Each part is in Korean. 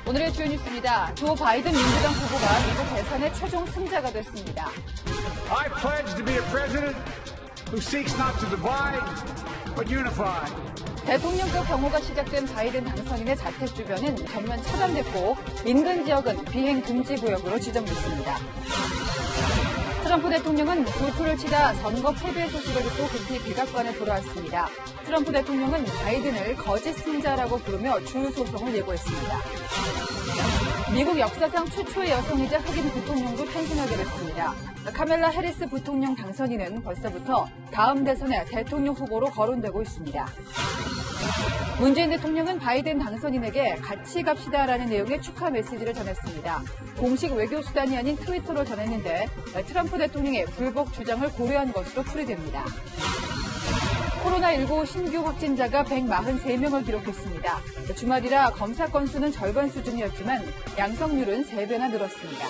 오늘의 주요 뉴스입니다. 조 바이든 민주당 후보가 미국 대선의 최종 승자가 됐습니다. I pledge to be a president who seeks not to divide, but unify. 대통령급 경호가 시작된 바이든 당선인의 자택 주변은 전면 차단됐고 인근 지역은 비행 금지 구역으로 지정됐습니다. 트럼프 대통령은 골프를 치다 선거 패배 소식을 듣고 급히 백악관에 돌아왔습니다. 트럼프 대통령은 바이든을 거짓 승자라고 부르며 줄 소송을 예고했습니다. 미국 역사상 최초의 여성이자 흑인 부통령도 탄생하게 됐습니다. 카멜라 해리스 부통령 당선인은 벌써부터 다음 대선의 대통령 후보로 거론되고 있습니다. 문재인 대통령은 바이든 당선인에게 같이 갑시다라는 내용의 축하 메시지를 전했습니다. 공식 외교수단이 아닌 트위터로 전했는데 트럼프 대통령의 불복 주장을 고려한 것으로 풀이됩니다. 코로나19 신규 확진자가 143명을 기록했습니다. 주말이라 검사 건수는 절반 수준이었지만 양성률은 3배나 늘었습니다.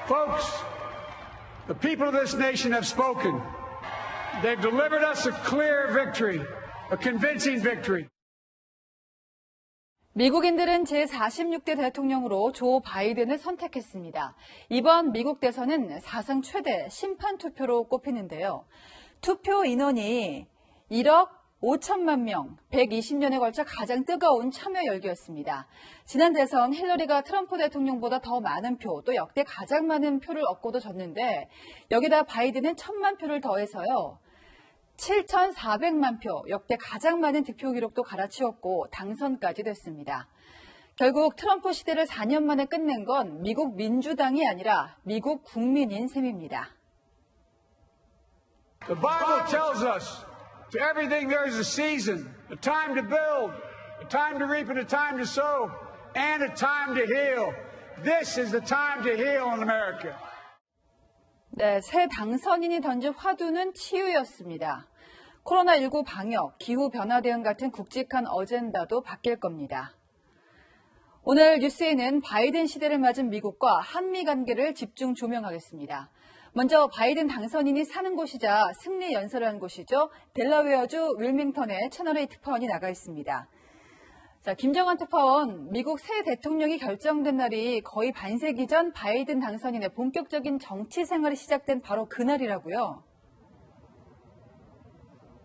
Folks, the people of this nation have spoken. They've delivered us a clear victory, a convincing victory. 미국인들은 제46대 대통령으로 조 바이든을 선택했습니다. 이번 미국 대선은 사상 최대 심판 투표로 꼽히는데요. 투표 인원이 1억 5천만 명, 120년에 걸쳐 가장 뜨거운 참여 열기였습니다. 지난 대선 힐러리가 트럼프 대통령보다 더 많은 표, 또 역대 가장 많은 표를 얻고도 졌는데 여기다 바이든은 1,000만 표를 더해서요. 7,400만 표, 역대 가장 많은 득표 기록도 갈아치웠고 당선까지 됐습니다. 결국 트럼프 시대를 4년 만에 끝낸 건 미국 민주당이 아니라 미국 국민인 셈입니다. The Bible tells us to everything there is a season, a time to build, a time to reap and a time to sow, and a time to heal. This is the time to heal in America. 네, 새 당선인이 던진 화두는 치유였습니다. 코로나19 방역, 기후변화 대응 같은 굵직한 어젠다도 바뀔 겁니다. 오늘 뉴스에는 바이든 시대를 맞은 미국과 한미 관계를 집중 조명하겠습니다. 먼저 바이든 당선인이 사는 곳이자 승리 연설을 한 곳이죠. 델라웨어주 윌밍턴에 채널A 특파원이 나가 있습니다. 자, 김정한 특파원, 미국 새 대통령이 결정된 날이 거의 반세기 전 바이든 당선인의 본격적인 정치 생활이 시작된 바로 그날이라고요.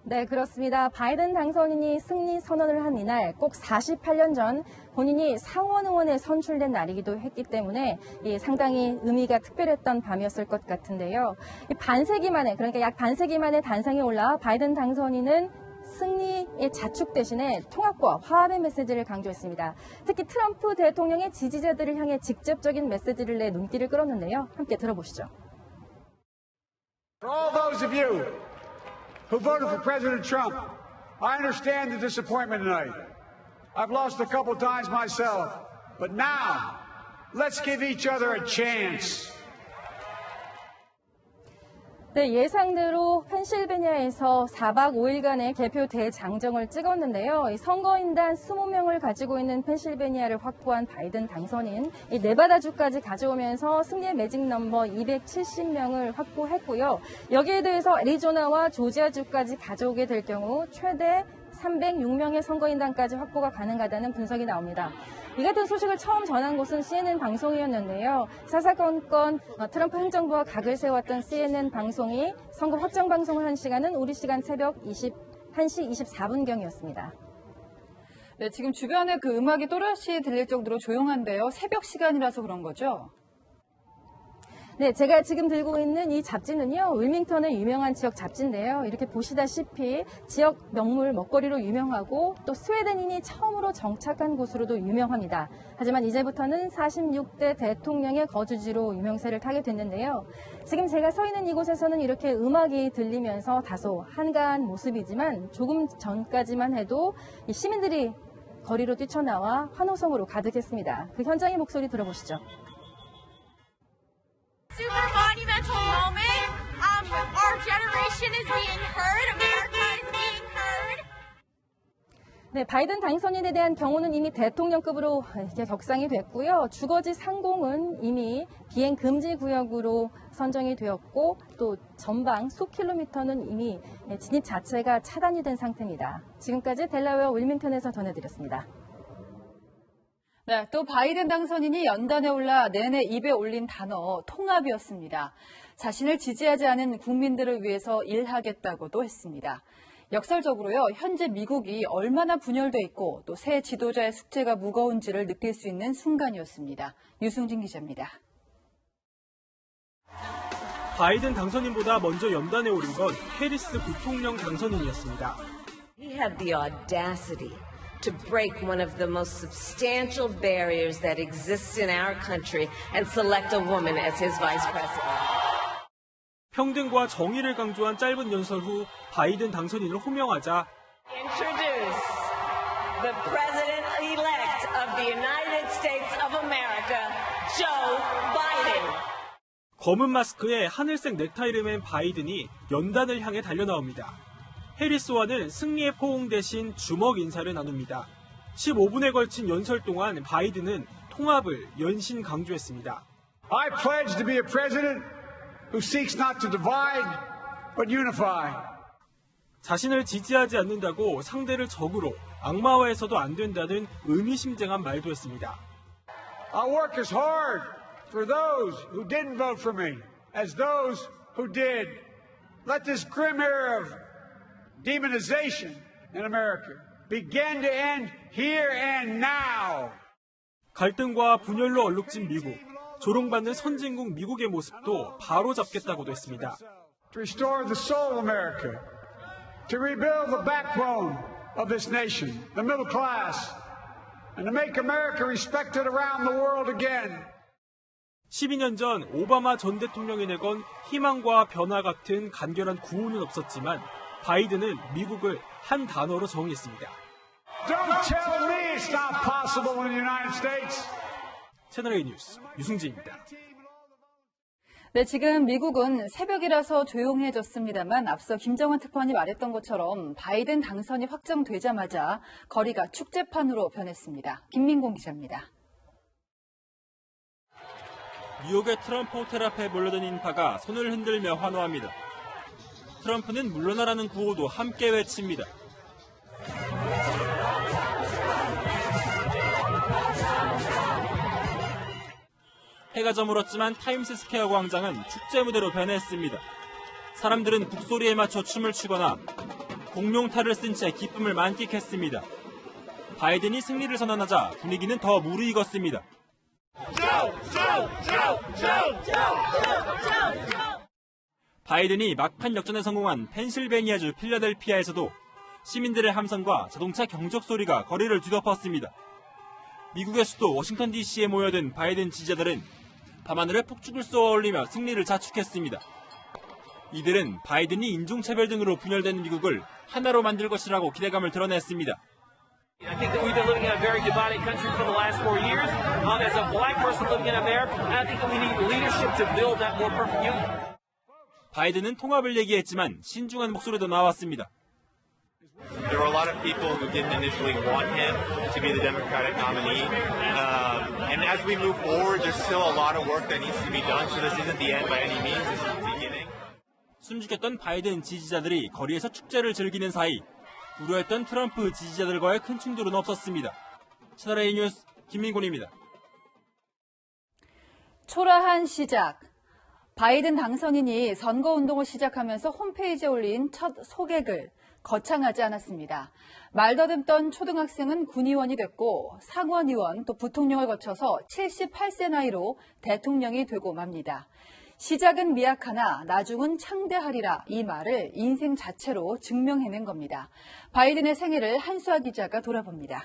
네, 그렇습니다. 바이든 당선인이 승리 선언을 한 이날 꼭 48년 전 본인이 상원 의원에 선출된 날이기도 했기 때문에 상당히 의미가 특별했던 밤이었을 것 같은데요. 반세기 만에, 그러니까 약 반세기 만에 단상에 올라 바이든 당선인은 승리의 자축 대신에 통합과 화합의 메시지를 강조했습니다. 특히 트럼프 대통령의 지지자들을 향해 직접적인 메시지를 내 눈길을 끌었는데요. 함께 들어보시죠. For all those of you who voted for President Trump, I understand the disappointment tonight. I've lost a couple times myself, but now let's give each other a chance. 네, 예상대로 펜실베니아에서 4박 5일간의 개표 대장정을 찍었는데요. 선거인단 20명을 가지고 있는 펜실베니아를 확보한 바이든 당선인, 네바다주까지 가져오면서 승리의 매직 넘버 270명을 확보했고요. 여기에 대해서 애리조나와 조지아주까지 가져오게 될 경우 최대 306명의 선거인단까지 확보가 가능하다는 분석이 나옵니다. 이 같은 소식을 처음 전한 곳은 CNN 방송이었는데요. 사사건건 트럼프 행정부와 각을 세웠던 CNN 방송이 선거 확정 방송을 한 시간은 우리 시간 새벽 1시 24분경이었습니다. 네, 지금 주변에 그 음악이 또렷이 들릴 정도로 조용한데요. 새벽 시간이라서 그런 거죠? 네, 제가 지금 들고 있는 이 잡지는요, 윌밍턴의 유명한 지역 잡지인데요. 이렇게 보시다시피 지역 명물 먹거리로 유명하고 또 스웨덴인이 처음으로 정착한 곳으로도 유명합니다. 하지만 이제부터는 46대 대통령의 거주지로 유명세를 타게 됐는데요. 지금 제가 서 있는 이곳에서는 이렇게 음악이 들리면서 다소 한가한 모습이지만 조금 전까지만 해도 이 시민들이 거리로 뛰쳐나와 환호성으로 가득했습니다. 그 현장의 목소리 들어보시죠. Super monumental moment. Our generation is being heard. America is being heard. 네, 바이든 당선인에 대한 경우는 이미 대통령급으로 이렇게 격상이 됐고요. 주거지 상공은 이미 비행 금지 구역으로 선정이 되었고 또 전방 수킬로미터는 이미 진입 자체가 차단이 된 상태입니다. 지금까지 델라웨어 윌밍턴에서 전해드렸습니다. 네, 또 바이든 당선인이 연단에 올라 내내 입에 올린 단어 통합이었습니다. 자신을 지지하지 않은 국민들을 위해서 일하겠다고도 했습니다. 역설적으로요, 현재 미국이 얼마나 분열돼 있고 또 새 지도자의 숙제가 무거운지를 느낄 수 있는 순간이었습니다. 유승진 기자입니다. 바이든 당선인보다 먼저 연단에 오른 건 해리스 부통령 당선인이었습니다. He had the audacity to break one of the most substantial barriers that exists in our country and select a woman as his vice president. 평등과 정의를 강조한 짧은 연설 후 바이든 당선인을 호명하자 Introduce the president-elect of the United States of America, Joe Biden. 검은 마스크에 하늘색 넥타이를 맨 바이든이 연단을 향해 달려나옵니다. 해리스와는 승리의 포옹 대신 주먹 인사를 나눕니다. 15분에 걸친 연설 동안 바이든은 통합을 연신 강조했습니다. I pledge to be a president who seeks not to divide, but unify. 자신을 지지하지 않는다고 상대를 적으로 악마화해서도 안 된다는 의미심장한 말도 했습니다. I'll work as hard for those who didn't vote for me as those who did. Let this grim era of demonization in America begin to end here and now. 갈등과 분열로 얼룩진 미국, 조롱받는 선진국 미국의 모습도 바로 잡겠다고도 했습니다. To restore the soul of America, to rebuild the backbone of this nation, the middle class, and to make America respected around the world again. 12년 전 오바마 전 대통령이 내건 희망과 변화 같은 간결한 구호는 없었지만 바이든은 미국을 한 단어로 정의했습니다. Don't tell me it's not possible in the United States. 채널A 뉴스 유승진입니다. 네, 지금 미국은 새벽이라서 조용해졌습니다만 앞서 김정은 특파원이 말했던 것처럼 바이든 당선이 확정되자마자 거리가 축제판으로 변했습니다. 김민공 기자입니다. 뉴욕의 트럼프 호텔 앞에 몰려든 인파가 손을 흔들며 환호합니다. 트럼프는 물러나라는 구호도 함께 외칩니다. 해가 저물었지만 타임스 스퀘어 광장은 축제 무대로 변했습니다. 사람들은 북소리에 맞춰 춤을 추거나 공룡탈을 쓴 채 기쁨을 만끽했습니다. 바이든이 승리를 선언하자 분위기는 더 무르익었습니다. 바이든이 막판 역전에 성공한 펜실베니아주 필라델피아에서도 시민들의 함성과 자동차 경적 소리가 거리를 뒤덮었습니다. 미국의 수도 워싱턴 DC에 모여든 바이든 지지자들은 밤하늘에 폭죽을 쏘아 올리며 승리를 자축했습니다. 이들은 바이든이 인종차별 등으로 분열된 미국을 하나로 만들 것이라고 기대감을 드러냈습니다. I think that we've been living in a very divided country for the last 4 years. As a black person living in America, I think that we need leadership to build that more perfect union. 바이든은 통합을 얘기했지만 신중한 목소리도 나왔습니다. There were a lot of people who didn't initially want him to be the Democratic nominee. And as we move forward, there's still a lot of work that needs to be done. So this isn't the end by any means. This is the beginning. 숨죽였던 바이든 지지자들이 거리에서 축제를 즐기는 사이 우려했던 트럼프 지지자들과의 큰 충돌은 없었습니다. 채널A 뉴스 김민곤입니다. 초라한 시작. 바이든 당선인이 선거운동을 시작하면서 홈페이지에 올린 첫 소개글. 거창하지 않았습니다. 말더듬던 초등학생은 군의원이 됐고 상원의원 또 부통령을 거쳐서 78세 나이로 대통령이 되고 맙니다. 시작은 미약하나 나중은 창대하리라 이 말을 인생 자체로 증명해낸 겁니다. 바이든의 생애를 한수아 기자가 돌아봅니다.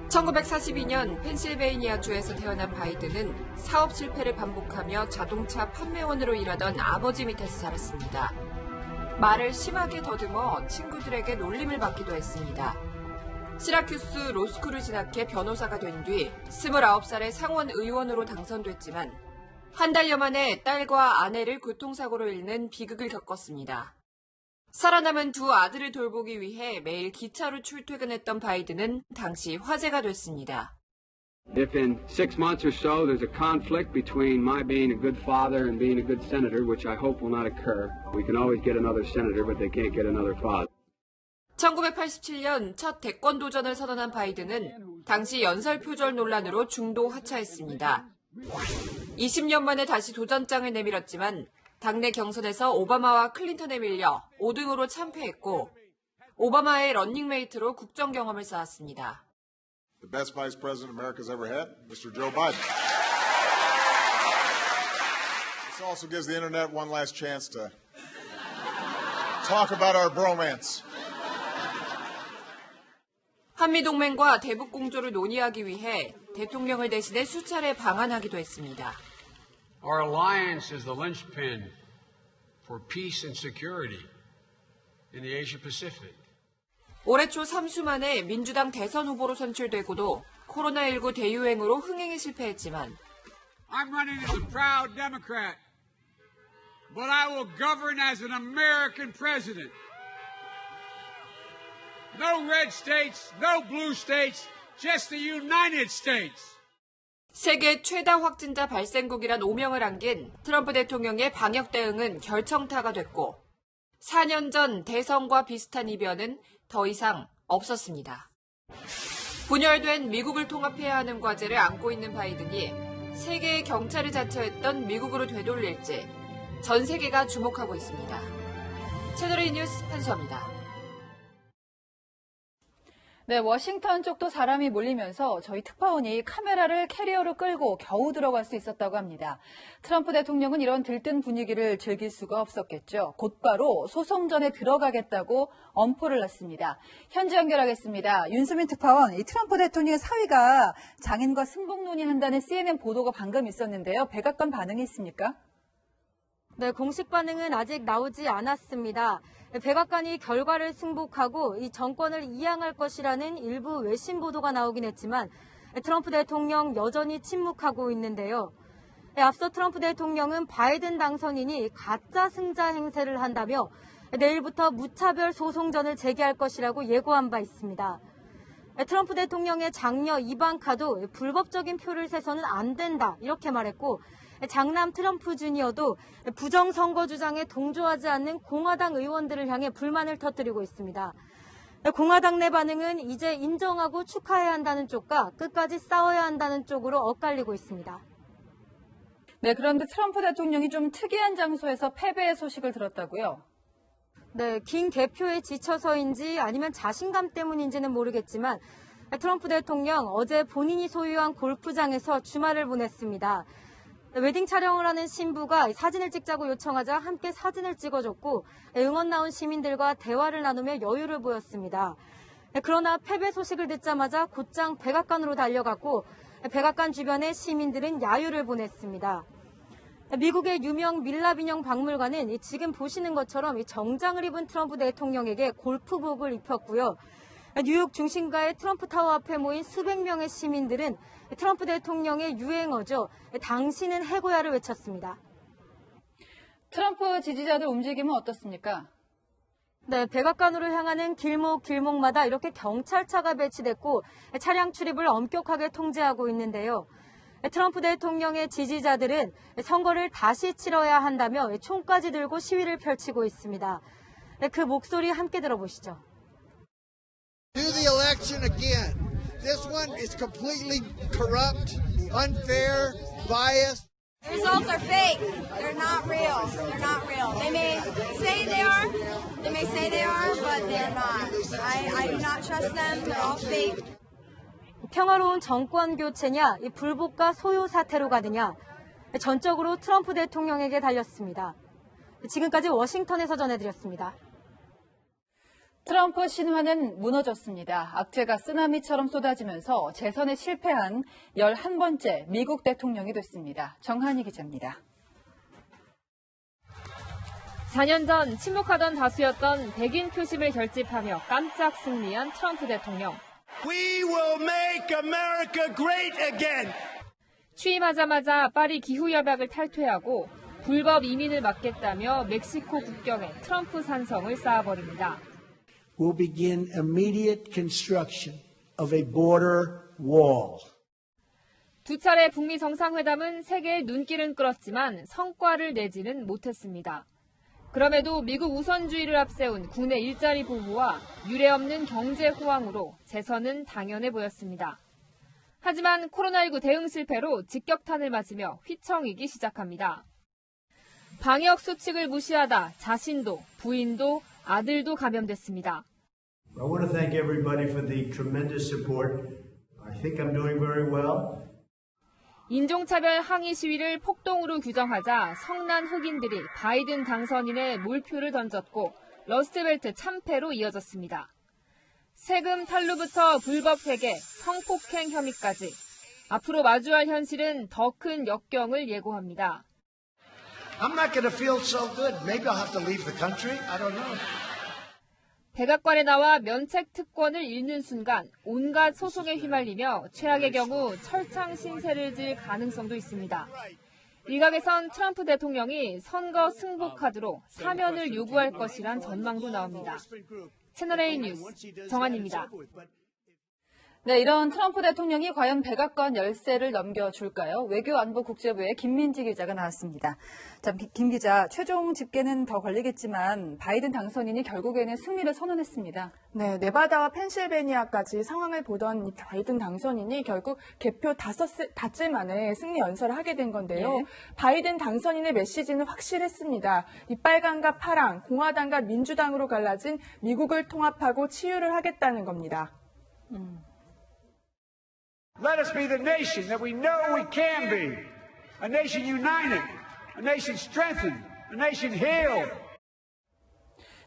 1942년 펜실베이니아주에서 태어난 바이든은 사업 실패를 반복하며 자동차 판매원으로 일하던 아버지 밑에서 자랐습니다. 말을 심하게 더듬어 친구들에게 놀림을 받기도 했습니다. 시라큐스 로스쿨을 진학해 변호사가 된 뒤 29살에 상원 의원으로 당선됐지만 한 달여 만에 딸과 아내를 교통사고로 잃는 비극을 겪었습니다. 살아남은 두 아들을 돌보기 위해 매일 기차로 출퇴근했던 바이든은 당시 화제가 됐습니다. If in 6 months or so there's a conflict between my being a good father and being a good senator, which I hope will not occur, we can always get another senator, but they can't get another father. 1987년 첫 대권 도전을 선언한 바이든은 당시 연설 표절 논란으로 중도 하차했습니다. 20년 만에 다시 도전장을 내밀었지만 당내 경선에서 오바마와 클린턴에 밀려 5등으로 참패했고 오바마의 런닝메이트로 국정 경험을 쌓았습니다. The best vice president America's ever had, Mr. Joe Biden. This also gives the internet one last chance to talk about our bromance. 한미동맹과 대북공조를 논의하기 위해 대통령을 대신해 수차례 방한하기도 했습니다. Our alliance is the linchpin for peace and security in the Asia Pacific. 올해 초 3수 만에 민주당 대선 후보로 선출되고도 코로나19 대유행으로 흥행에 실패했지만 I'm running as a proud Democrat, but I will govern as an American president. No red states, no blue states, just the United States. 세계 최다 확진자 발생국이란 오명을 안긴 트럼프 대통령의 방역 대응은 결정타가 됐고 4년 전 대선과 비슷한 이변은 더 이상 없었습니다. 분열된 미국을 통합해야 하는 과제를 안고 있는 바이든이 세계의 경찰을 자처했던 미국으로 되돌릴지 전 세계가 주목하고 있습니다. 채널A 뉴스 한수아입니다. 네, 워싱턴 쪽도 사람이 몰리면서 저희 특파원이 카메라를 캐리어로 끌고 겨우 들어갈 수 있었다고 합니다. 트럼프 대통령은 이런 들뜬 분위기를 즐길 수가 없었겠죠. 곧바로 소송전에 들어가겠다고 엄포를 놨습니다. 현지 연결하겠습니다. 윤수민 특파원, 이 트럼프 대통령의 사위가 장인과 승복 논의한다는 CNN 보도가 방금 있었는데요. 백악관 반응이 있습니까? 네, 공식 반응은 아직 나오지 않았습니다. 백악관이 결과를 승복하고 이 정권을 이양할 것이라는 일부 외신 보도가 나오긴 했지만 트럼프 대통령 여전히 침묵하고 있는데요. 앞서 트럼프 대통령은 바이든 당선인이 가짜 승자 행세를 한다며 내일부터 무차별 소송전을 제기할 것이라고 예고한 바 있습니다. 트럼프 대통령의 장녀 이방카도 불법적인 표를 세서는 안 된다 이렇게 말했고 장남 트럼프 주니어도 부정선거 주장에 동조하지 않는 공화당 의원들을 향해 불만을 터뜨리고 있습니다. 공화당 내 반응은 이제 인정하고 축하해야 한다는 쪽과 끝까지 싸워야 한다는 쪽으로 엇갈리고 있습니다. 네, 그런데 트럼프 대통령이 좀 특이한 장소에서 패배의 소식을 들었다고요? 네, 긴 개표에 지쳐서인지 아니면 자신감 때문인지는 모르겠지만 트럼프 대통령 어제 본인이 소유한 골프장에서 주말을 보냈습니다. 웨딩 촬영을 하는 신부가 사진을 찍자고 요청하자 함께 사진을 찍어줬고 응원 나온 시민들과 대화를 나누며 여유를 보였습니다. 그러나 패배 소식을 듣자마자 곧장 백악관으로 달려갔고 백악관 주변에 시민들은 야유를 보냈습니다. 미국의 유명 밀랍인형 박물관은 지금 보시는 것처럼 정장을 입은 트럼프 대통령에게 골프복을 입혔고요. 뉴욕 중심가의 트럼프 타워 앞에 모인 수백 명의 시민들은 트럼프 대통령의 유행어죠. 당신은 해고야를 외쳤습니다. 트럼프 지지자들 움직임은 어떻습니까? 네, 백악관으로 향하는 길목마다 이렇게 경찰차가 배치됐고 차량 출입을 엄격하게 통제하고 있는데요. 트럼프 대통령의 지지자들은 선거를 다시 치러야 한다며 총까지 들고 시위를 펼치고 있습니다. 그 목소리 함께 들어보시죠. Do the election again. This one is completely corrupt, unfair, biased. The results are fake. They're not real. They're not real. They may say they are. They may say they are, but they're not. I do not trust them. They're all fake. 평화로운 정권 교체냐, 이 불복과 소요 사태로 가느냐, 전적으로 트럼프 대통령에게 달렸습니다. 지금까지 워싱턴에서 전해드렸습니다. 트럼프 신화는 무너졌습니다. 악재가 쓰나미처럼 쏟아지면서 재선에 실패한 11번째 미국 대통령이 됐습니다. 정한희 기자입니다. 4년 전 침묵하던 다수였던 백인 표심을 결집하며 깜짝 승리한 트럼프 대통령. We will make America great again. 취임하자마자 파리 기후협약을 탈퇴하고 불법 이민을 막겠다며 멕시코 국경에 트럼프 산성을 쌓아버립니다. We'll begin immediate construction of a border wall. 두 차례 북미 정상회담은 세계의 눈길은 끌었지만 성과를 내지는 못했습니다. 그럼에도 미국 우선주의를 앞세운 국내 일자리 보호와 유례없는 경제 호황으로 재선은 당연해 보였습니다. 하지만 코로나19 대응 실패로 직격탄을 맞으며 휘청이기 시작합니다. 방역 수칙을 무시하다 자신도 부인도 아들도 감염됐습니다. I want to thank everybody for the tremendous support. I think I'm doing very well. 인종차별 항의 시위를 폭동으로 규정하자 성난 흑인들이 바이든 당선인의 몰표를 던졌고 러스트벨트 참패로 이어졌습니다. 세금 탈루부터 불법 회계, 성폭행 혐의까지 앞으로 마주할 현실은 더 큰 역경을 예고합니다. I'm not going to feel so good. Maybe I'll have to leave the country. I don't know. 백악관에 나와 면책 특권을 잃는 순간 온갖 소송에 휘말리며 최악의 경우 철창 신세를 질 가능성도 있습니다. 일각에선 트럼프 대통령이 선거 승부 카드로 사면을 요구할 것이란 전망도 나옵니다. 채널A 뉴스 정한입니다. 네, 이런 트럼프 대통령이 과연 백악관 열쇠를 넘겨줄까요? 외교안보국제부의 김민지 기자가 나왔습니다. 자, 김 기자, 최종 집계는 더 걸리겠지만 바이든 당선인이 결국에는 승리를 선언했습니다. 네, 네바다와 펜실베니아까지 상황을 보던 이 바이든 당선인이 결국 개표 닷새 만에 승리 연설을 하게 된 건데요. 네. 바이든 당선인의 메시지는 확실했습니다. 이 빨강과 파랑, 공화당과 민주당으로 갈라진 미국을 통합하고 치유를 하겠다는 겁니다. Let us be the nation that we know we can be. A nation united, a nation strengthened, a nation healed.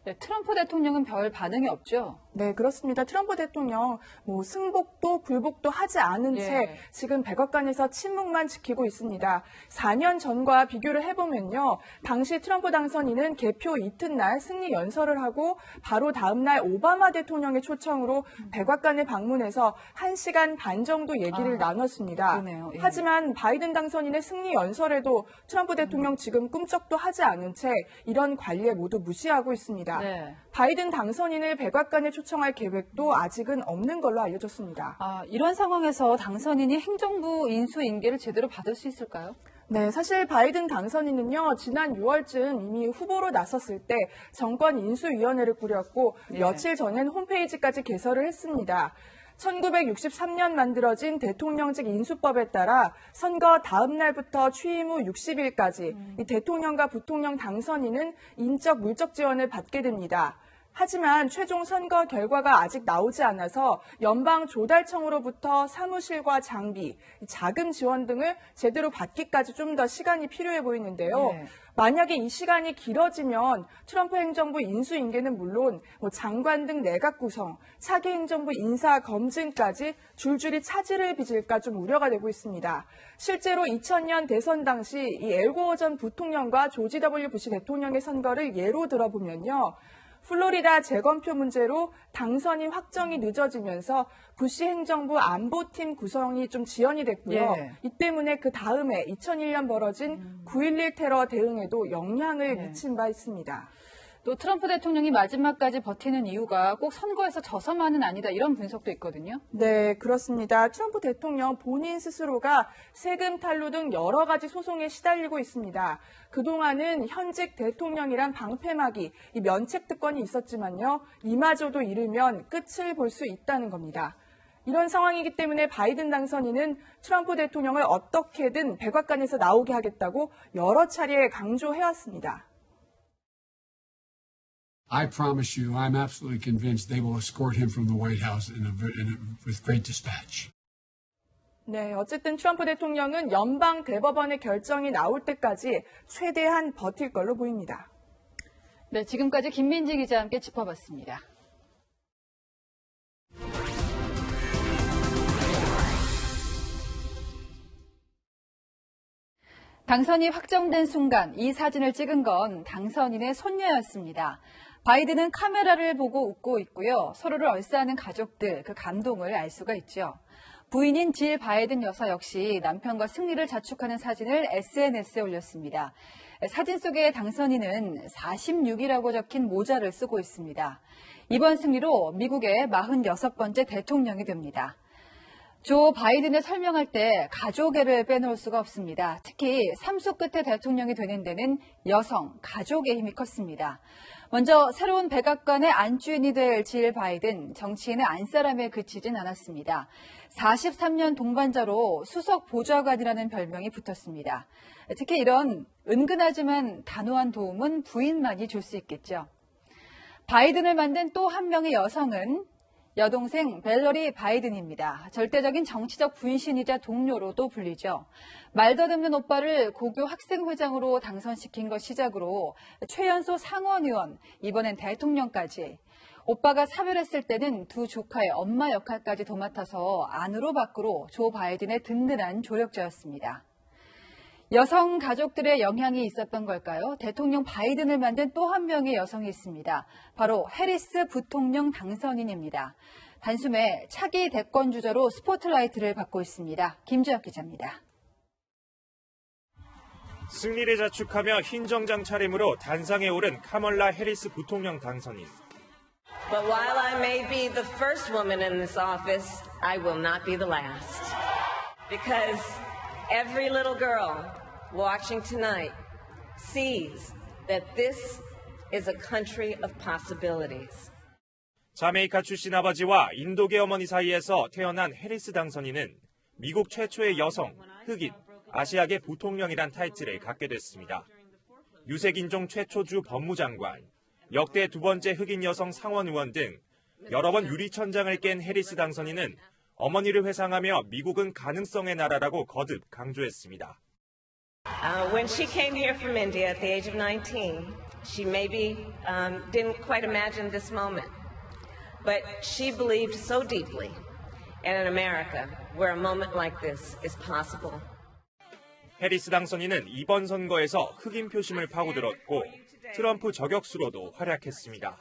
네, 트럼프 대통령은 별 반응이 없죠? 네, 그렇습니다. 트럼프 대통령 승복도 불복도 하지 않은 채 지금 백악관에서 침묵만 지키고 있습니다. 4년 전과 비교를 해보면요. 당시 트럼프 당선인은 개표 이튿날 승리 연설을 하고 바로 다음 날 오바마 대통령의 초청으로 백악관에 방문해서 1시간 반 정도 얘기를 나눴습니다. 그러네요. 예. 하지만 바이든 당선인의 승리 연설에도 트럼프 대통령 지금 꿈쩍도 하지 않은 채 이런 관례 모두 무시하고 있습니다. 네. 바이든 당선인을 백악관에 초청할 계획도 아직은 없는 걸로 알려졌습니다. 이런 상황에서 당선인이 행정부 인수인계를 제대로 받을 수 있을까요? 네, 사실 바이든 당선인은요, 지난 6월쯤 이미 후보로 나섰을 때 정권 인수위원회를 꾸렸고 며칠 전엔 홈페이지까지 개설을 했습니다. 1963년 만들어진 대통령직 인수법에 따라 선거 다음 날부터 취임 후 60일까지 이 대통령과 부통령 당선인은 인적 물적 지원을 받게 됩니다. 하지만 최종 선거 결과가 아직 나오지 않아서 연방조달청으로부터 사무실과 장비, 자금 지원 등을 제대로 받기까지 좀 더 시간이 필요해 보이는데요. 만약에 이 시간이 길어지면 트럼프 행정부 인수인계는 물론 장관 등 내각 구성, 차기 행정부 인사 검증까지 줄줄이 차질을 빚을까 좀 우려가 되고 있습니다. 실제로 2000년 대선 당시 이 엘고어 전 부통령과 조지 W 부시 대통령의 선거를 예로 들어보면요. 플로리다 재검표 문제로 당선이 확정이 늦어지면서 부시 행정부 안보팀 구성이 좀 지연이 됐고요. 이 때문에 그 다음에 2001년 벌어진 9.11 테러 대응에도 영향을 미친 바 있습니다. 또 트럼프 대통령이 마지막까지 버티는 이유가 꼭 선거에서 져서만은 아니다 이런 분석도 있거든요. 네, 그렇습니다. 트럼프 대통령 본인 스스로가 세금 탈루 등 여러 가지 소송에 시달리고 있습니다. 그동안은 현직 대통령이란 방패막이 이 면책 특권이 있었지만요. 이마저도 잃으면 끝을 볼 수 있다는 겁니다. 이런 상황이기 때문에 바이든 당선인은 트럼프 대통령을 어떻게든 백악관에서 나오게 하겠다고 여러 차례 강조해왔습니다. I promise you, I'm absolutely convinced they will escort him from the White House with great dispatch. 네, 어쨌든 트럼프 대통령은 연방 대법원의 결정이 나올 때까지 최대한 버틸 걸로 보입니다. 네, 지금까지 김민지 기자와 함께 짚어봤습니다. 당선이 확정된 순간 이 사진을 찍은 건 당선인의 손녀였습니다. 바이든은 카메라를 보고 웃고 있고요. 서로를 얼싸하는 가족들, 그 감동을 알 수가 있죠. 부인인 질 바이든 여사 역시 남편과 승리를 자축하는 사진을 SNS에 올렸습니다. 사진 속의 당선인은 46이라고 적힌 모자를 쓰고 있습니다. 이번 승리로 미국의 46번째 대통령이 됩니다. 조 바이든을 설명할 때 가족애를 빼놓을 수가 없습니다. 특히 삼수 끝에 대통령이 되는 데는 여성, 가족의 힘이 컸습니다. 먼저 새로운 백악관의 안주인이 될 질 바이든, 정치인의 안사람에 그치진 않았습니다. 43년 동반자로 수석 보좌관이라는 별명이 붙었습니다. 특히 이런 은근하지만 단호한 도움은 부인만이 줄 수 있겠죠. 바이든을 만든 또 한 명의 여성은 여동생 벨러리 바이든입니다. 절대적인 정치적 분신이자 동료로도 불리죠. 말더듬는 오빠를 고교 학생회장으로 당선시킨 것 시작으로 최연소 상원의원, 이번엔 대통령까지. 오빠가 사별했을 때는 두 조카의 엄마 역할까지 도맡아서 안으로 밖으로 조 바이든의 든든한 조력자였습니다. 여성 가족들의 영향이 있었던 걸까요? 대통령 바이든을 만든 또 한 명의 여성이 있습니다. 바로 해리스 부통령 당선인입니다. 단숨에 차기 대권 주자로 스포트라이트를 받고 있습니다. 김주혁 기자입니다. 승리를 자축하며 흰 정장 차림으로 단상에 오른 카멀라 해리스 부통령 당선인. But while I may be the first woman in this office, I will not be the last. Because every little girl watching tonight sees that this is a country of possibilities. 자메이카 출신 아버지와 인도계 어머니 사이에서 태어난 해리스 당선인은 미국 최초의 여성, 흑인, 아시아계 부통령이란 타이틀을 갖게 됐습니다. 유색인종 최초 주 법무장관, 역대 두 번째 흑인 여성 상원의원 등 여러 번 유리천장을 깬 해리스 당선인은 어머니를 회상하며 미국은 가능성의 나라라고 거듭 강조했습니다. When she came here from India at the age of 19, she maybe didn't quite imagine this moment. But she believed so deeply in an America where a moment like this is possible. 해리스 당선인은 이번 선거에서 흑인 표심을 파고들었고 트럼프 저격수로도 활약했습니다.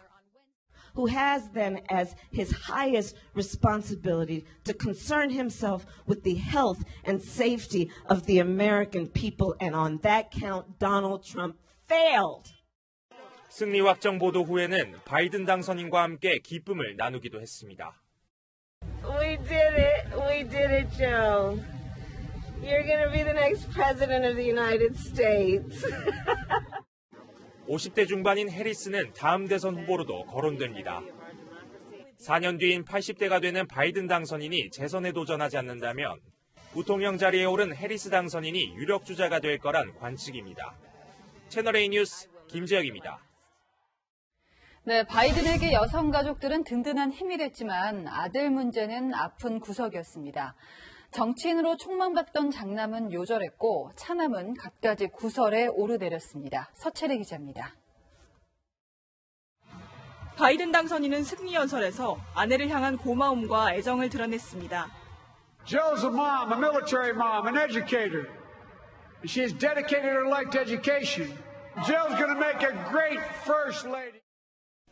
Who has then as his highest responsibility to concern himself with the health and safety of the American people, and on that count, Donald Trump failed. 승리 확정 보도 후에는 바이든 당선인과 함께 기쁨을 나누기도 했습니다. We did it, Joe. You're going to be the next president of the United States. 50대 중반인 해리스는 다음 대선 후보로도 거론됩니다. 4년 뒤인 80대가 되는 바이든 당선인이 재선에 도전하지 않는다면 부통령 자리에 오른 해리스 당선인이 유력 주자가 될 거란 관측입니다. 채널A 뉴스 김재혁입니다. 네, 바이든에게 여성 가족들은 든든한 힘이 됐지만 아들 문제는 아픈 구석이었습니다. 정치인으로 촉망받던 장남은 요절했고 차남은 갖가지 구설에 오르내렸습니다. 서채리 기자입니다. 바이든 당선인은 승리 연설에서 아내를 향한 고마움과 애정을 드러냈습니다. Jill's a mom, a military mom, an educator. She has dedicated her life to education. Jill's going to make a great first lady.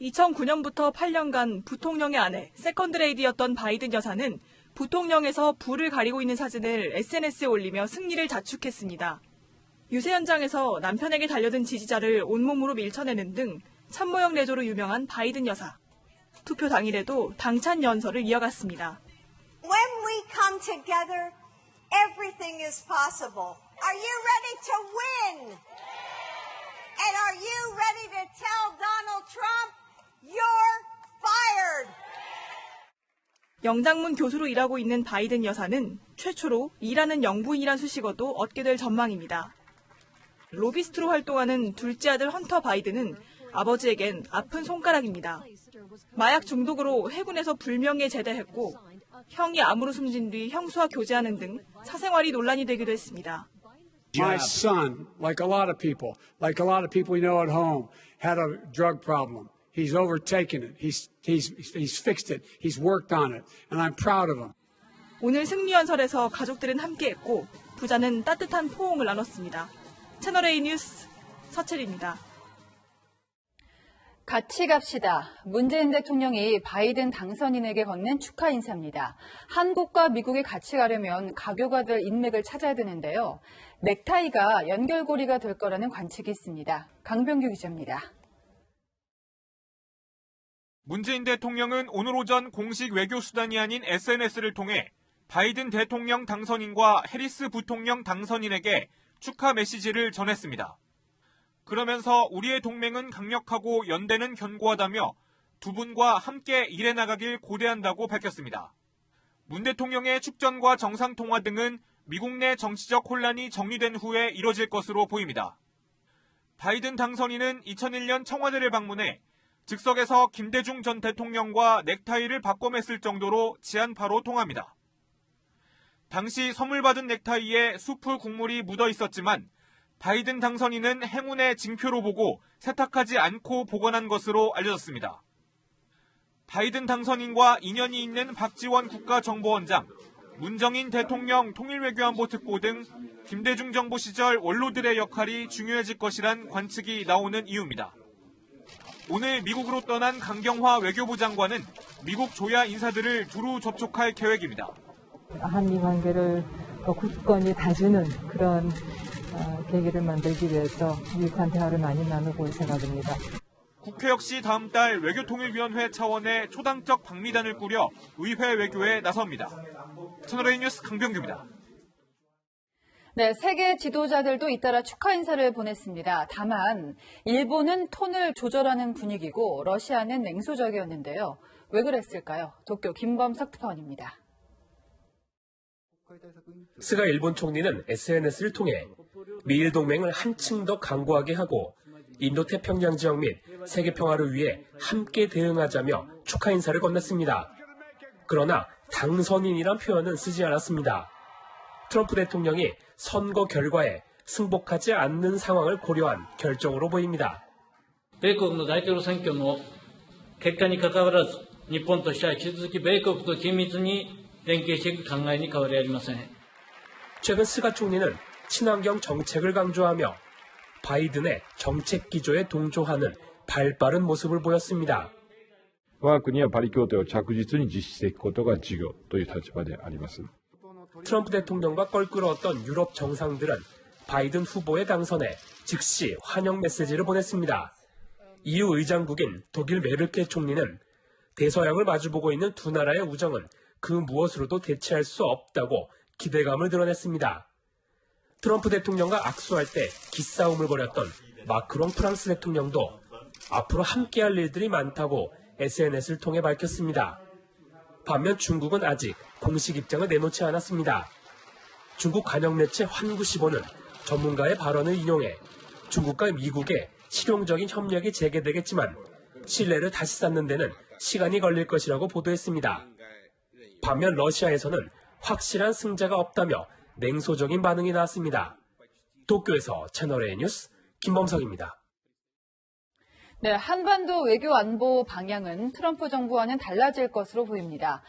2009년부터 8년간 부통령의 아내, 세컨드레이디였던 바이든 여사는 부통령에서 불을 가리고 있는 사진을 SNS에 올리며 승리를 자축했습니다. 유세 현장에서 남편에게 달려든 지지자를 온몸으로 밀쳐내는 등 참모형 내조로 유명한 바이든 여사. 투표 당일에도 당찬 연설을 이어갔습니다. When we come together, everything is possible. Are you ready to win? And are you ready to tell Donald Trump you're fired? 영장문 교수로 일하고 있는 바이든 여사는 최초로 일하는 영부인이란 수식어도 얻게 될 전망입니다. 로비스트로 활동하는 둘째 아들 헌터 바이든은 아버지에겐 아픈 손가락입니다. 마약 중독으로 해군에서 불명예에 제대했고 형이 암으로 숨진 뒤 형수와 교제하는 등 사생활이 논란이 되기도 했습니다. My son, like a lot of people we know at home, had a drug problem. He's overtaken it. He's fixed it. He's worked on it. And I'm proud of him. 오늘 승리 연설에서 가족들은 함께했고 부자는 따뜻한 포옹을 나눴습니다. 채널A 뉴스 서채리입니다. 같이 갑시다. 문재인 대통령이 바이든 당선인에게 건넨 축하 인사입니다. 한국과 미국이 같이 가려면 가교가 될 인맥을 찾아야 되는데요. 넥타이가 연결고리가 될 거라는 관측이 있습니다. 강병규 기자입니다. 문재인 대통령은 오늘 오전 공식 외교 수단이 아닌 SNS를 통해 바이든 대통령 당선인과 해리스 부통령 당선인에게 축하 메시지를 전했습니다. 그러면서 우리의 동맹은 강력하고 연대는 견고하다며 두 분과 함께 일해 나가길 고대한다고 밝혔습니다. 문 대통령의 축전과 정상통화 등은 미국 내 정치적 혼란이 정리된 후에 이뤄질 것으로 보입니다. 바이든 당선인은 2001년 청와대를 방문해 즉석에서 김대중 전 대통령과 넥타이를 바꿔 맸을 정도로 지한파로 통합니다. 당시 선물 받은 넥타이에 수프 국물이 묻어 있었지만 바이든 당선인은 행운의 징표로 보고 세탁하지 않고 보관한 것으로 알려졌습니다. 바이든 당선인과 인연이 있는 박지원 국가정보원장, 문정인 대통령 통일외교안보 특보 등 김대중 정부 시절 원로들의 역할이 중요해질 것이란 관측이 나오는 이유입니다. 오늘 미국으로 떠난 강경화 외교부 장관은 미국 조야 인사들을 두루 접촉할 계획입니다. 한미 관계를 굳건히 다지는 그런 계기를 만들기 위해서 유익한 대화를 많이 나누고 있을 생각입니다. 국회 역시 다음 달 외교통일위원회 차원의 초당적 방미단을 꾸려 의회 외교에 나섭니다. 채널A 뉴스 강병규입니다. 네, 세계 지도자들도 잇따라 축하 인사를 보냈습니다. 다만 일본은 톤을 조절하는 분위기고 러시아는 냉소적이었는데요. 왜 그랬을까요? 도쿄 김범석 특파원입니다. 스가 일본 총리는 SNS를 통해 미일 동맹을 한층 더 강고하게 하고 인도태평양 지역 및 세계 평화를 위해 함께 대응하자며 축하 인사를 건넸습니다. 그러나 당선인이란 표현은 쓰지 않았습니다. 트럼프 대통령이 선거 결과에 승복하지 않는 상황을 고려한 결정으로 보입니다. 米国の大統領選挙の結果にかかわらず、日本としては引き続き米国と緊密に連携していく考えに変わりありません. 최근 스가 총리는 친환경 정책을 강조하며 바이든의 정책 기조에 동조하는 발빠른 모습을 보였습니다. 我が国はパリ協定を着実に実施していくことが重要という立場であります. 트럼프 대통령과 껄끄러웠던 유럽 정상들은 바이든 후보의 당선에 즉시 환영 메시지를 보냈습니다. EU 의장국인 독일 메르켈 총리는 대서양을 마주보고 있는 두 나라의 우정은 그 무엇으로도 대체할 수 없다고 기대감을 드러냈습니다. 트럼프 대통령과 악수할 때 기싸움을 벌였던 마크롱 프랑스 대통령도 앞으로 함께할 일들이 많다고 SNS를 통해 밝혔습니다. 반면 중국은 아직 공식 입장을 내놓지 않았습니다. 중국 관영 매체 환구시보는 전문가의 발언을 인용해 중국과 미국의 실용적인 협력이 재개되겠지만 신뢰를 다시 쌓는 데는 시간이 걸릴 것이라고 보도했습니다. 반면 러시아에서는 확실한 승자가 없다며 냉소적인 반응이 나왔습니다. 도쿄에서 채널A 뉴스 김범석입니다. 네, 한반도 외교 안보 방향은 트럼프 정부와는 달라질 것으로 보입니다.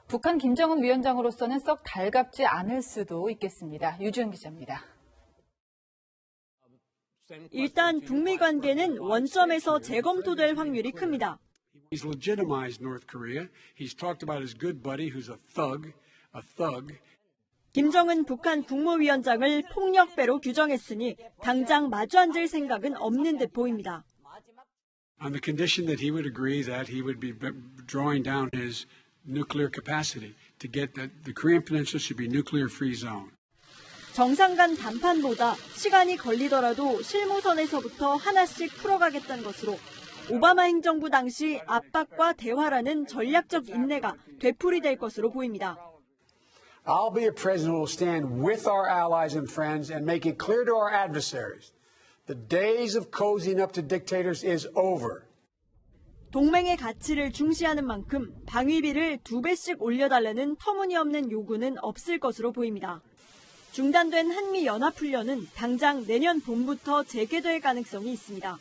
북한 김정은 위원장으로서는 썩 달갑지 않을 수도 있겠습니다. 유주연 기자입니다. 일단 북미 관계는 원점에서 재검토될 확률이 큽니다. He's legitimized North Korea. He's talked about his good buddy who's a thug. 김정은 북한 국무위원장을 폭력배로 규정했으니 당장 마주 앉을 생각은 없는 듯 보입니다. On the condition that he would agree that he would be drawing down his nuclear capacity to get that the Korean Peninsula should be nuclear-free zone. 정상 간談判보다 시간이 걸리더라도 실무선에서부터 하나씩 풀어가겠다는 것으로 오바마 행정부 당시 압박과 대화라는 전략적 인내가 되풀이될 것으로 보입니다. I'll be a president who will stand with our allies and friends and make it clear to our adversaries the days of cozying up to dictators is over. 동맹의 가치를 중시하는 만큼 방위비를 2배씩 올려달라는 터무니없는 요구는 없을 것으로 보입니다. 중단된 한미 연합훈련은 당장 내년 봄부터 재개될 가능성이 있습니다.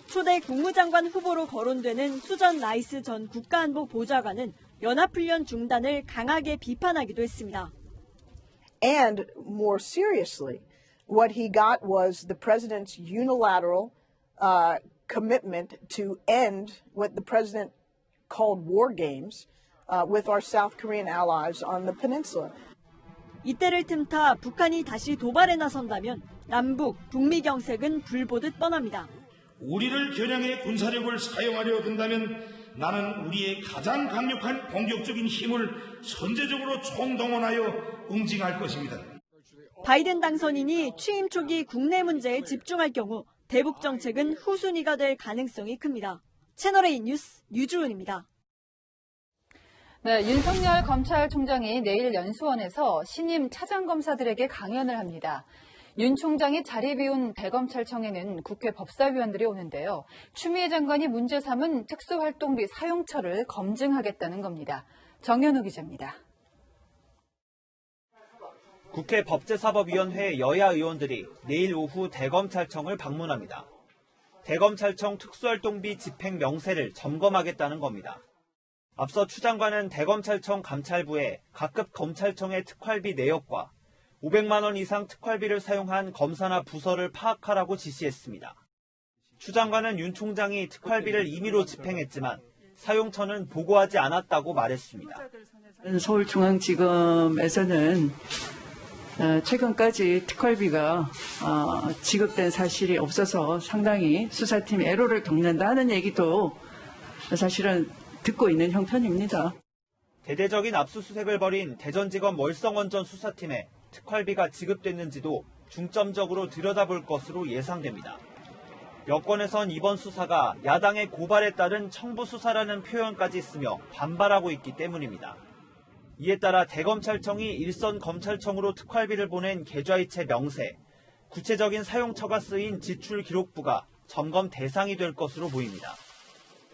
초대 국무장관 후보로 거론되는 수전 라이스 전 국가안보 보좌관은 연합훈련 중단을 강하게 비판하기도 했습니다. And more seriously, what he got was the president's unilateral commitment to end what the president called war games with our South Korean allies on the peninsula. 이때를 틈타 북한이 다시 도발에 나선다면 남북, 북미 경색은 불보듯 뻔합니다. 우리를 겨냥해 군사력을 사용하려 든다면 나는 우리의 가장 강력한 공격적인 힘을 선제적으로 총동원하여 응징할 것입니다. 바이든 당선인이 취임 초기 국내 문제에 집중할 경우 대북 정책은 후순위가 될 가능성이 큽니다. 채널A 뉴스 유주은입니다. 네, 윤석열 검찰총장이 내일 연수원에서 신임 차장검사들에게 강연을 합니다. 윤 총장이 자리 비운 대검찰청에는 국회 법사위원들이 오는데요. 추미애 장관이 문제 삼은 특수활동비 사용처를 검증하겠다는 겁니다. 정현우 기자입니다. 국회 법제사법위원회 여야 의원들이 내일 오후 대검찰청을 방문합니다. 대검찰청 특수활동비 집행 명세를 점검하겠다는 겁니다. 앞서 추 장관은 대검찰청 감찰부에 각급 검찰청의 특활비 내역과 500만 원 이상 특활비를 사용한 검사나 부서를 파악하라고 지시했습니다. 추 장관은 윤 총장이 특활비를 임의로 집행했지만 사용처는 보고하지 않았다고 말했습니다. 서울중앙지검에서는 최근까지 특활비가 지급된 사실이 없어서 상당히 수사팀이 애로를 겪는다 하는 얘기도 사실은 듣고 있는 형편입니다. 대대적인 압수수색을 벌인 대전지검 월성원전 수사팀에 특활비가 지급됐는지도 중점적으로 들여다볼 것으로 예상됩니다. 여권에선 이번 수사가 야당의 고발에 따른 청부수사라는 표현까지 쓰며 반발하고 있기 때문입니다. 이에 따라 대검찰청이 일선 검찰청으로 특활비를 보낸 계좌이체 명세, 구체적인 사용처가 쓰인 지출 기록부가 점검 대상이 될 것으로 보입니다.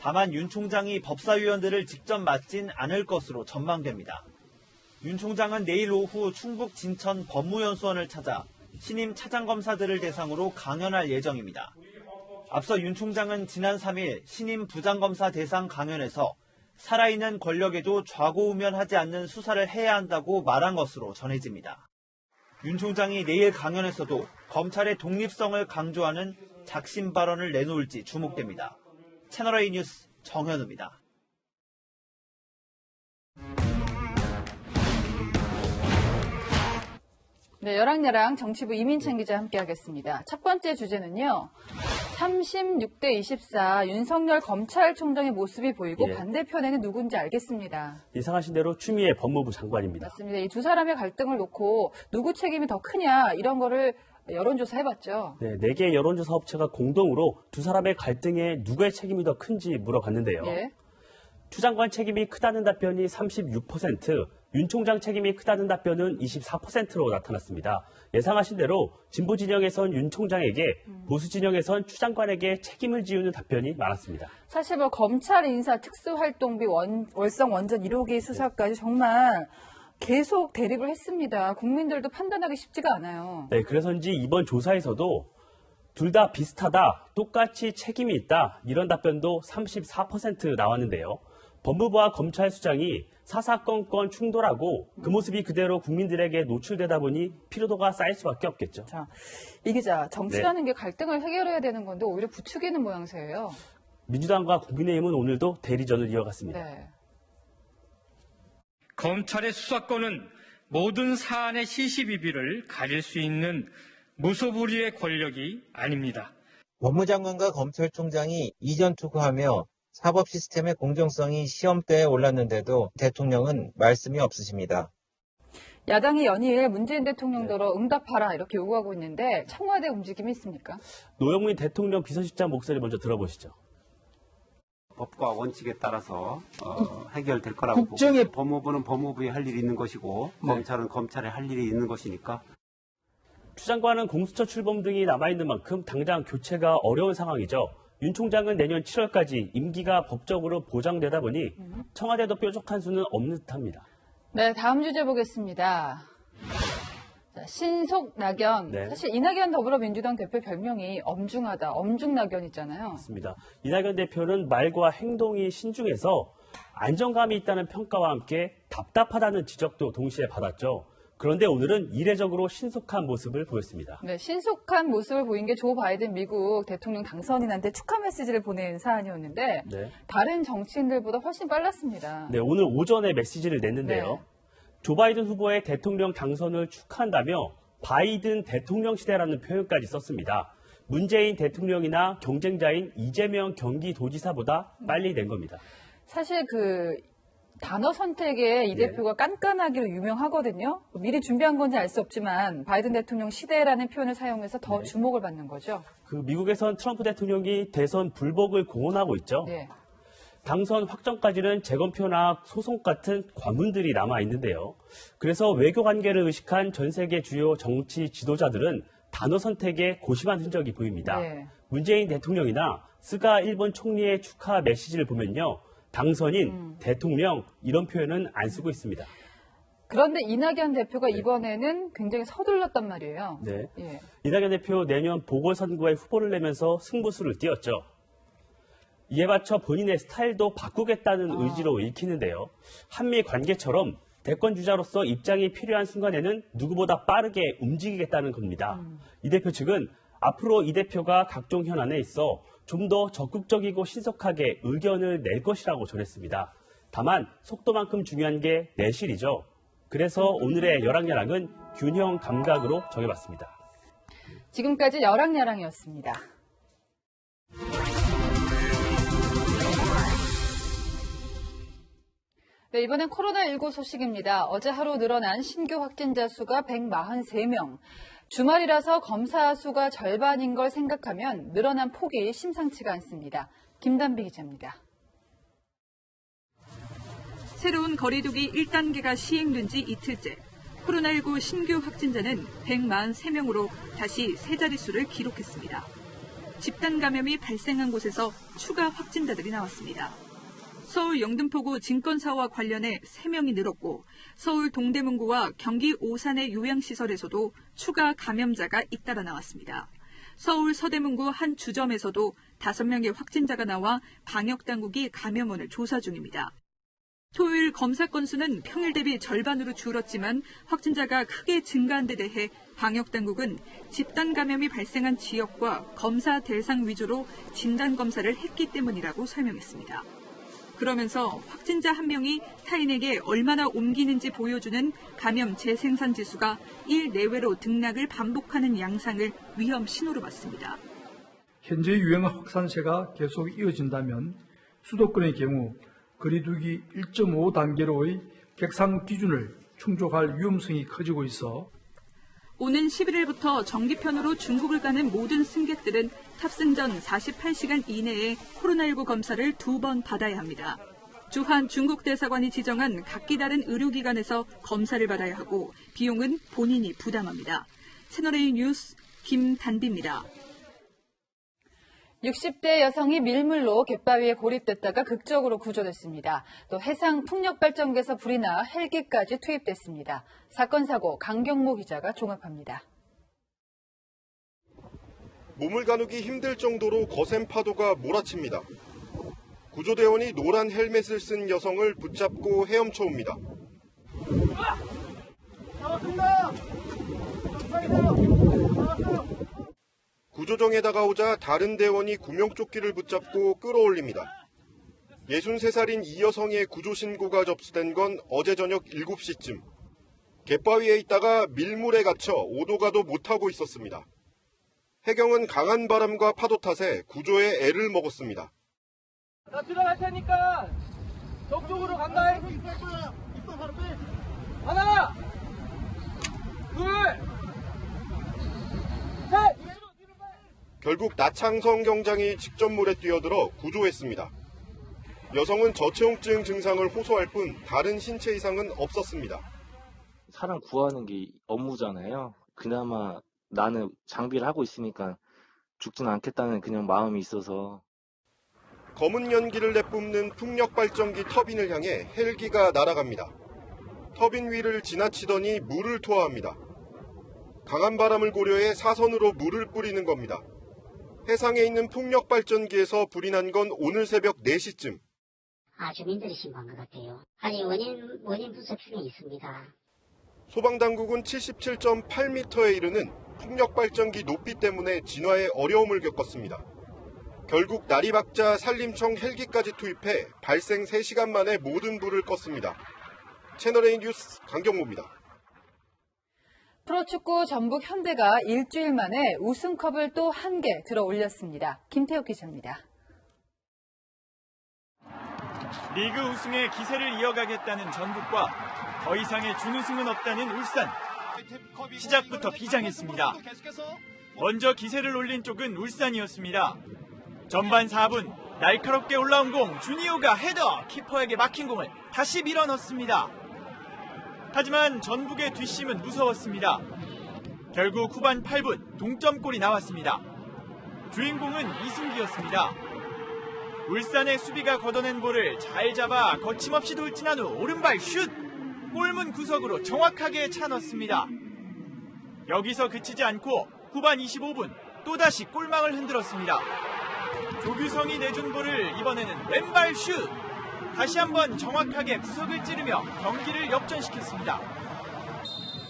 다만 윤 총장이 법사위원들을 직접 맞진 않을 것으로 전망됩니다. 윤 총장은 내일 오후 충북 진천 법무연수원을 찾아 신임 차장검사들을 대상으로 강연할 예정입니다. 앞서 윤 총장은 지난 3일 신임 부장검사 대상 강연에서 살아있는 권력에도 좌고우면하지 않는 수사를 해야 한다고 말한 것으로 전해집니다. 윤 총장이 내일 강연에서도 검찰의 독립성을 강조하는 작심 발언을 내놓을지 주목됩니다. 채널A 뉴스 정현우입니다. 네, 여랑야랑 정치부 이민찬 기자 함께하겠습니다. 첫 번째 주제는요. 36대 24 윤석열 검찰총장의 모습이 보이고 반대편에는 누군지 알겠습니다. 예상하신 대로 추미애 법무부 장관입니다. 맞습니다. 이 두 사람의 갈등을 놓고 누구 책임이 더 크냐 이런 거를 여론조사 해봤죠. 네, 4개의 여론조사 업체가 공동으로 두 사람의 갈등에 누구의 책임이 더 큰지 물어봤는데요. 추 장관 책임이 크다는 답변이 36%, 윤 총장 책임이 크다는 답변은 24%로 나타났습니다. 예상하신 대로 진보 진영에선 윤 총장에게, 보수 진영에선 추 장관에게 책임을 지우는 답변이 많았습니다. 사실 뭐 검찰 인사 특수활동비 월성 원전 1호기 수사까지 정말 계속 대립을 했습니다. 국민들도 판단하기 쉽지가 않아요. 네, 그래서인지 이번 조사에서도 둘 다 비슷하다, 똑같이 책임이 있다, 이런 답변도 34% 나왔는데요. 법무부와 검찰 수장이 사사건건 충돌하고 그 모습이 그대로 국민들에게 노출되다 보니 피로도가 쌓일 수밖에 없겠죠. 자, 이 기자, 정치라는 게 갈등을 해결해야 되는 건데 오히려 부추기는 모양새예요. 민주당과 국민의힘은 오늘도 대리전을 이어갔습니다. 네. 검찰의 수사권은 모든 사안의 시시비비를 가릴 수 있는 무소불위의 권력이 아닙니다. 법무장관과 검찰총장이 이전 투구하며 사법 시스템의 공정성이 시험대에 올랐는데도 대통령은 말씀이 없으십니다. 야당이 연일 문재인 대통령더러 응답하라 이렇게 요구하고 있는데 청와대 움직임이 있습니까? 노영민 대통령 비서실장 목소리 먼저 들어보시죠. 법과 원칙에 따라서 해결될 거라고 보고 법무부는 법무부에 할 일이 있는 것이고 검찰은 검찰에 할 일이 있는 것이니까. 추 장관은 공수처 출범 등이 남아있는 만큼 당장 교체가 어려운 상황이죠. 윤 총장은 내년 7월까지 임기가 법적으로 보장되다 보니 청와대도 뾰족한 수는 없는 듯합니다. 네, 다음 주제 보겠습니다. 자, 신속낙연. 네. 사실 이낙연 더불어민주당 대표 별명이 엄중하다, 엄중낙연이잖아요. 맞습니다. 이낙연 대표는 말과 행동이 신중해서 안정감이 있다는 평가와 함께 답답하다는 지적도 동시에 받았죠. 그런데 오늘은 이례적으로 신속한 모습을 보였습니다. 네, 신속한 모습을 보인 게 조 바이든 미국 대통령 당선인한테 축하 메시지를 보낸 사안이었는데 다른 정치인들보다 훨씬 빨랐습니다. 네, 오늘 오전에 메시지를 냈는데요. 네. 조 바이든 후보의 대통령 당선을 축하한다며 바이든 대통령 시대라는 표현까지 썼습니다. 문재인 대통령이나 경쟁자인 이재명 경기도지사보다 빨리 낸 겁니다. 사실 그 단어 선택에 이 대표가 깐깐하기로 유명하거든요. 미리 준비한 건지 알 수 없지만 바이든 대통령 시대라는 표현을 사용해서 더 주목을 받는 거죠. 그 미국에선 트럼프 대통령이 대선 불복을 공언하고 있죠. 네. 당선 확정까지는 재검표나 소송 같은 관문들이 남아 있는데요. 그래서 외교 관계를 의식한 전 세계 주요 정치 지도자들은 단어 선택에 고심한 흔적이 보입니다. 네. 문재인 대통령이나 스가 일본 총리의 축하 메시지를 보면요. 당선인, 대통령 이런 표현은 안 쓰고 있습니다. 그런데 이낙연 대표가 이번에는 굉장히 서둘렀단 말이에요. 네. 예. 이낙연 대표 내년 보궐선거에 후보를 내면서 승부수를 띄웠죠. 이에 맞춰 본인의 스타일도 바꾸겠다는 의지로 읽히는데요. 한미 관계처럼 대권 주자로서 입장이 필요한 순간에는 누구보다 빠르게 움직이겠다는 겁니다. 이 대표 측은 앞으로 이 대표가 각종 현안에 있어 좀 더 적극적이고 신속하게 의견을 낼 것이라고 전했습니다. 다만 속도만큼 중요한 게 내실이죠. 그래서 오늘의 여랑야랑은 균형 감각으로 정해봤습니다. 지금까지 여랑야랑이었습니다. 네, 이번엔 코로나19 소식입니다. 어제 하루 늘어난 신규 확진자 수가 143명. 주말이라서 검사 수가 절반인 걸 생각하면 늘어난 폭이 심상치가 않습니다. 김단비 기자입니다. 새로운 거리두기 1단계가 시행된 지 이틀째. 코로나19 신규 확진자는 143명으로 다시 세 자릿수를 기록했습니다. 집단 감염이 발생한 곳에서 추가 확진자들이 나왔습니다. 서울 영등포구 증권사와 관련해 3명이 늘었고 서울 동대문구와 경기 오산의 요양시설에서도 추가 감염자가 잇따라 나왔습니다. 서울 서대문구 한 주점에서도 5명의 확진자가 나와 방역당국이 감염원을 조사 중입니다. 토요일 검사 건수는 평일 대비 절반으로 줄었지만 확진자가 크게 증가한 데 대해 방역당국은 집단 감염이 발생한 지역과 검사 대상 위주로 진단검사를 했기 때문이라고 설명했습니다. 그러면서 확진자 한 명이 타인에게 얼마나 옮기는지 보여주는 감염 재생산 지수가 1 내외로 등락을 반복하는 양상을 위험 신호로 봤습니다. 현재 유행 확산세가 계속 이어진다면 수도권의 경우 거리두기 1.5단계로의 객상 기준을 충족할 위험성이 커지고 있어 오는 11일부터 정기편으로 중국을 가는 모든 승객들은 탑승 전 48시간 이내에 코로나19 검사를 2번 받아야 합니다. 주한 중국 대사관이 지정한 각기 다른 의료기관에서 검사를 받아야 하고 비용은 본인이 부담합니다. 채널A 뉴스 김단비입니다. 60대 여성이 밀물로 갯바위에 고립됐다가 극적으로 구조됐습니다. 또 해상 풍력발전기에서 불이 나 헬기까지 투입됐습니다. 사건 사고 강경모 기자가 종합합니다. 몸을 가누기 힘들 정도로 거센 파도가 몰아칩니다. 구조대원이 노란 헬멧을 쓴 여성을 붙잡고 헤엄쳐 옵니다. 구조정에 다가오자 다른 대원이 구명조끼를 붙잡고 끌어올립니다. 63살인 이 여성의 구조신고가 접수된 건 어제 저녁 7시쯤. 갯바위에 있다가 밀물에 갇혀 오도 가도 못하고 있었습니다. 해경은 강한 바람과 파도 탓에 구조에 애를 먹었습니다. 나 들어갈 테니까 저쪽으로 간다. 하나, 둘, 셋. 결국 나창성 경장이 직접 물에 뛰어들어 구조했습니다. 여성은 저체온증 증상을 호소할 뿐 다른 신체 이상은 없었습니다. 사람 구하는 게 업무잖아요. 그나마 나는 장비를 하고 있으니까 죽진 않겠다는 그냥 마음이 있어서. 검은 연기를 내뿜는 풍력발전기 터빈을 향해 헬기가 날아갑니다. 터빈 위를 지나치더니 물을 투하합니다. 강한 바람을 고려해 사선으로 물을 뿌리는 겁니다. 해상에 있는 풍력발전기에서 불이 난 건 오늘 새벽 4시쯤. 주민들이 신고한 것 같아요. 아니 원인 분석 중에 있습니다. 소방당국은 77.8m에 이르는 풍력발전기 높이 때문에 진화에 어려움을 겪었습니다. 결국 날이 밝자 산림청 헬기까지 투입해 발생 3시간 만에 모든 불을 껐습니다. 채널A 뉴스 강경모입니다. 프로축구 전북 현대가 일주일 만에 우승컵을 또 한 개 들어 올렸습니다. 김태욱 기자입니다. 리그 우승의 기세를 이어가겠다는 전북과 더 이상의 준우승은 없다는 울산. 시작부터 비장했습니다. 먼저 기세를 올린 쪽은 울산이었습니다. 전반 4분 날카롭게 올라온 공 주니오가 헤더, 키퍼에게 막힌 공을 다시 밀어넣습니다. 하지만 전북의 뒷심은 무서웠습니다. 결국 후반 8분 동점골이 나왔습니다. 주인공은 이승기였습니다. 울산의 수비가 걷어낸 볼을 잘 잡아 거침없이 돌진한 후 오른발 슛! 골문 구석으로 정확하게 차 넣습니다. 여기서 그치지 않고 후반 25분 또다시 골망을 흔들었습니다. 조규성이 내준 볼을 이번에는 왼발 슛! 다시 한번 정확하게 구석을 찌르며 경기를 역전시켰습니다.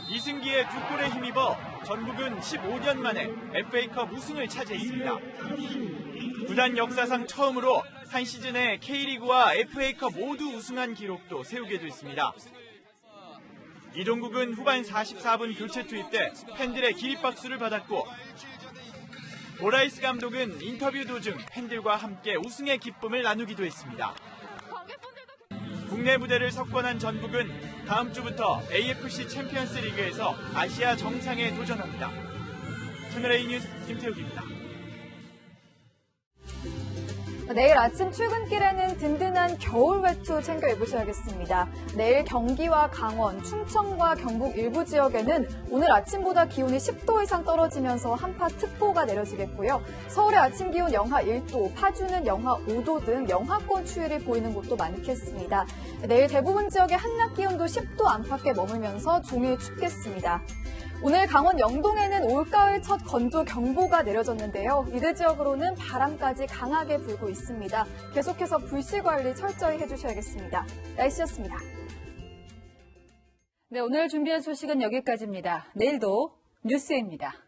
이승기의 두 골에 힘입어 전북은 15년 만에 FA컵 우승을 차지했습니다. 구단 역사상 처음으로 한 시즌에 K리그와 FA컵 모두 우승한 기록도 세우게 됐습니다. 이동국은 후반 44분 교체 투입 때 팬들의 기립박수를 받았고 모라이스 감독은 인터뷰 도중 팬들과 함께 우승의 기쁨을 나누기도 했습니다. 국내 무대를 석권한 전북은 다음 주부터 AFC 챔피언스 리그에서 아시아 정상에 도전합니다. 채널A 뉴스 김태욱입니다. 내일 아침 출근길에는 든든한 겨울 외투 챙겨 입으셔야겠습니다. 내일 경기와 강원, 충청과 경북 일부 지역에는 오늘 아침보다 기온이 10도 이상 떨어지면서 한파특보가 내려지겠고요. 서울의 아침 기온 영하 1도, 파주는 영하 5도 등 영하권 추위를 보이는 곳도 많겠습니다. 내일 대부분 지역의 한낮 기온도 10도 안팎에 머물면서 종일 춥겠습니다. 오늘 강원 영동에는 올가을 첫 건조 경보가 내려졌는데요. 이들 지역으로는 바람까지 강하게 불고 있습니다. 계속해서 불씨 관리 철저히 해주셔야겠습니다. 날씨였습니다. 네, 오늘 준비한 소식은 여기까지입니다. 내일도 뉴스입니다.